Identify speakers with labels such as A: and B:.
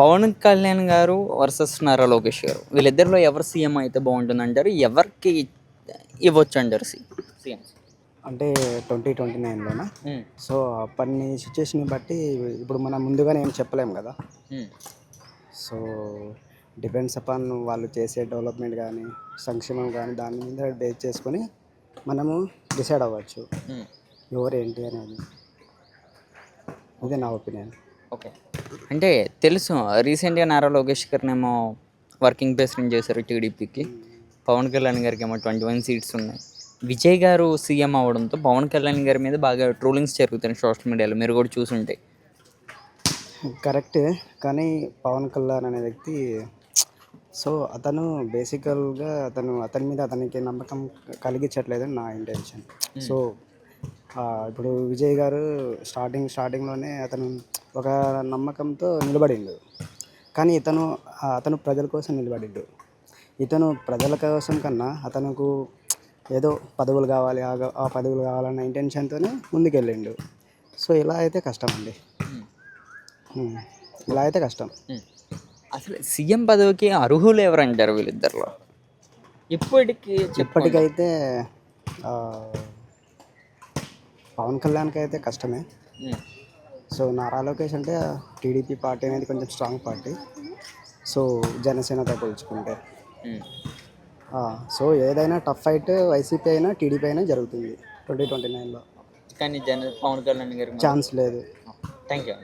A: పవన్ కళ్యాణ్ గారు వర్సెస్ నారా లోకేష్ గారు వీళ్ళిద్దరిలో ఎవరు సీఎం అయితే బాగుంటుంది అంటారు? ఎవరికి ఇవ్వచ్చు అంటారు సీఎం?
B: అంటే 2029లోనా? సో అప్పటి సిచ్యుయేషన్ బట్టి ఇప్పుడు మనం ముందుగానే ఏం చెప్పలేము కదా. సో డిపెండ్స్ అపాన్ వాళ్ళు చేసే డెవలప్మెంట్ కానీ సంక్షేమం కానీ దాని మీద బేస్ చేసుకొని మనము డిసైడ్ అవ్వచ్చు ఎవరు ఏంటి అనేది. అదే నా ఒపీనియన్.
A: ఓకే. అంటే తెలుసు రీసెంట్గా నారా లోకేష్ గారినేమో వర్కింగ్ ప్రెసిడెంట్ చేశారు టీడీపీకి. పవన్ కళ్యాణ్ గారికి ఏమో 21 సీట్స్ ఉన్నాయి. విజయ్ గారు సీఎం అవడంతో పవన్ కళ్యాణ్ గారి మీద బాగా ట్రోలింగ్స్ జరుగుతున్నాయి సోషల్ మీడియాలో, మీరు కూడా చూసుంటే.
B: కరెక్టే, కానీ పవన్ కళ్యాణ్ అనే వ్యక్తి సో అతను బేసికల్గా అతని మీద అతనికి నమ్మకం కలిగించట్లేదని నా ఇంటెన్షన్. సో ఇప్పుడు విజయ్ గారు స్టార్టింగ్లోనే అతను ఒక నమ్మకంతో నిలబడిండు, కానీ అతను ప్రజల కోసం నిలబడిండు. ఇతను ప్రజల కోసం కన్నా అతనుకు ఏదో పదవులు కావాలి, ఆ పదవులు కావాలన్న ఇంటెన్షన్తోనే ముందుకెళ్ళిండు. సో ఇలా అయితే కష్టం అండి, ఇలా అయితే కష్టం.
A: అసలు సీఎం పదవికి అర్హులు ఎవరంటారు వీళ్ళిద్దరిలో?
B: ఇప్పటికైతే పవన్ కళ్యాణ్కి అయితే కష్టమే. సో నారా లోకేష్ అంటే టీడీపీ పార్టీ అనేది కొంచెం స్ట్రాంగ్ పార్టీ, సో జనసేనతో పోల్చుకుంటే. సో ఏదైనా టఫ్ ఫైట్ వైసీపీ అయినా టీడీపీ అయినా జరుగుతుంది 2029లో.
A: కానీ పవన్ కళ్యాణ్ గారికి
B: ఛాన్స్ లేదు.
A: Thank you.